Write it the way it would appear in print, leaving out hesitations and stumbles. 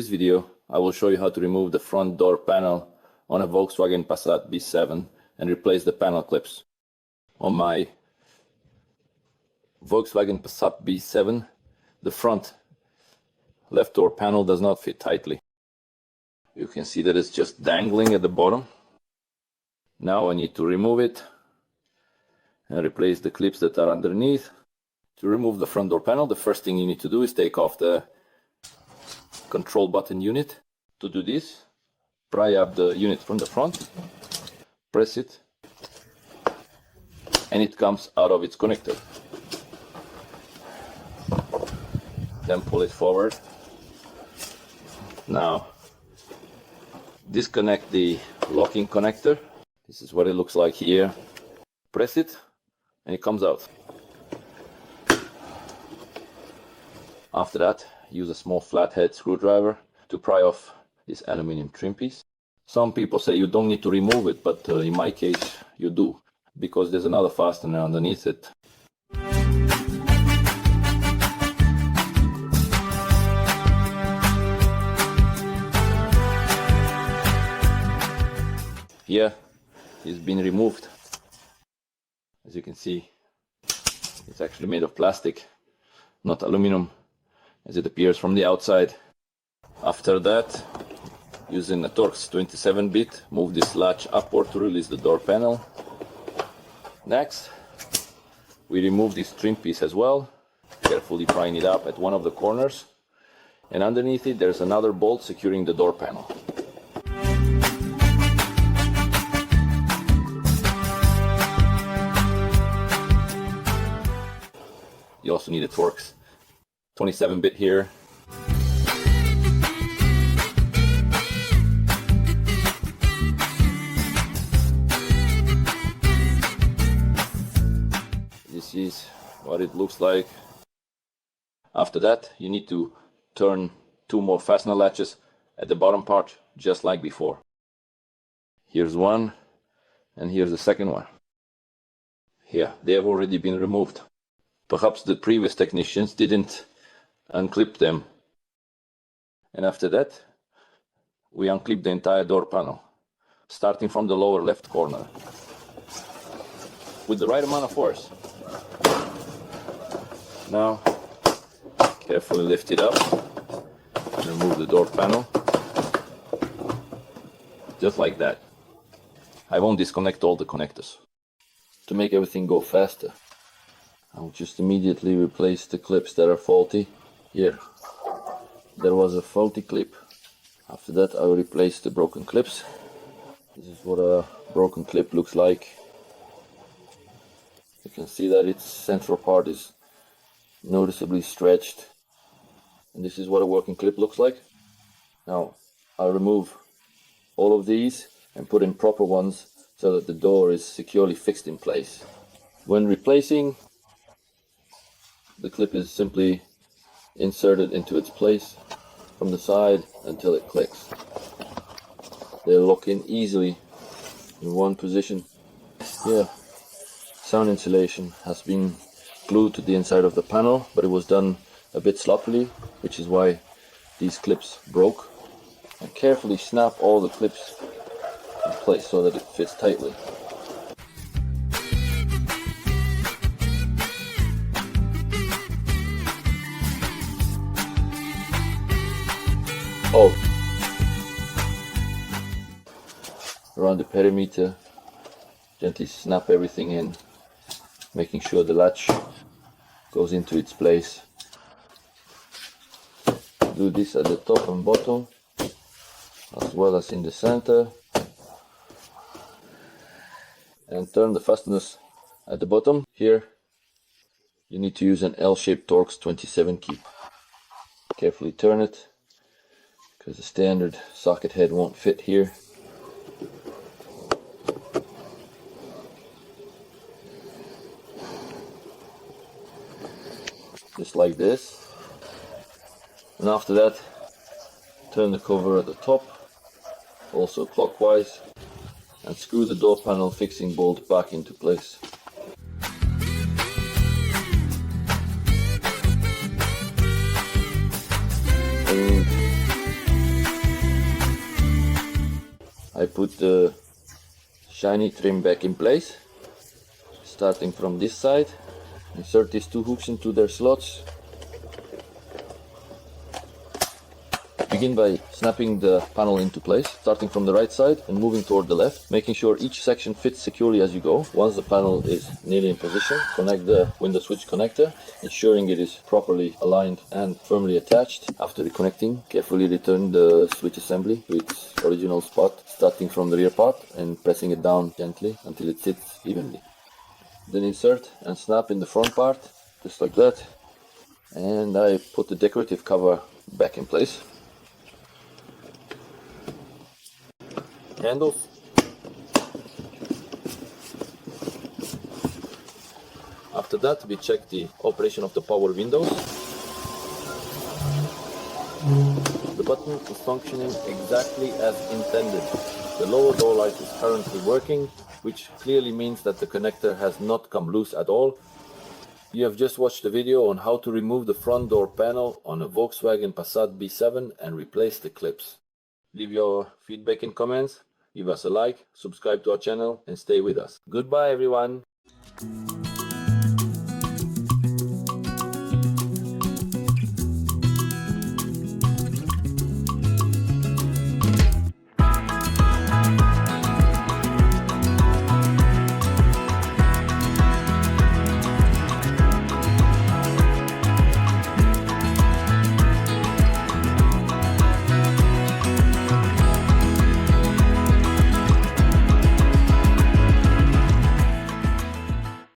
this video, I will show you how to remove the front door panel on a Volkswagen Passat B7 and replace the panel clips. On my Volkswagen Passat B7, the front left door panel does not fit tightly. You can see that it's just dangling at the bottom. Now I need to remove it and replace the clips that are underneath. To remove the front door panel, the first thing you need to do is take off the control button unit. To do this, pry up the unit from the front, press it, and it comes out of its connector. Then pull it forward. Now disconnect the locking connector. This is what it looks like here. Press it and it comes out. After that, use a small flathead screwdriver to pry off this aluminum trim piece. Some people say you don't need to remove it, but in my case you do, because there's another fastener underneath it. Here, it's been removed. As you can see, it's actually made of plastic, not aluminum, as it appears from the outside. After that, using a Torx 27-bit, move this latch upward to release the door panel. Next, we remove this trim piece as well, carefully prying it up at one of the corners, and underneath it there's another bolt securing the door panel. You also need a Torx 27-bit here. This is what it looks like. After that, you need to turn two more fastener latches at the bottom part, just like before. Here's one, and here's the second one. Here, they have already been removed. Perhaps the previous technicians didn't unclip them. And after that, we unclip the entire door panel, starting from the lower left corner. With the right amount of force. Now, carefully lift it up and remove the door panel. Just like that. I won't disconnect all the connectors. To make everything go faster, I'll just immediately replace the clips that are faulty. Here, there was a faulty clip. After that, I'll replace the broken clips. This is what a broken clip looks like. You can see that its central part is noticeably stretched. And this is what a working clip looks like. Now, I'll remove all of these and put in proper ones so that the door is securely fixed in place. When replacing, the clip is simply inserted into its place from the side until it clicks. They'll lock in easily in one position. Here, sound insulation has been glued to the inside of the panel, but it was done a bit sloppily, which is why these clips broke. And carefully snap all the clips in place so that it fits tightly. Oh, around the perimeter, gently snap everything in, making sure the latch goes into its place. Do this at the top and bottom, as well as in the center, and turn the fasteners at the bottom. Here, you need to use an L-shaped Torx 27 key. Carefully turn it, because the standard socket head won't fit here. Just like this. And after that, turn the cover at the top, also clockwise, and screw the door panel fixing bolt back into place. And I put the shiny trim back in place, starting from this side. Insert these two hooks into their slots. Begin by snapping the panel into place, starting from the right side and moving toward the left, making sure each section fits securely as you go. Once the panel is nearly in position, connect the window switch connector, ensuring it is properly aligned and firmly attached. After reconnecting, carefully return the switch assembly to its original spot, starting from the rear part and pressing it down gently until it sits evenly. Then insert and snap in the front part, just like that. And I put the decorative cover back in place. Handles. After that, we check the operation of the power windows. The button is functioning exactly as intended. The lower door light is currently working, which clearly means that the connector has not come loose at all. You have just watched a video on how to remove the front door panel on a Volkswagen Passat B7 and replace the clips. Leave your feedback in comments, give us a like, subscribe to our channel and stay with us. Goodbye everyone!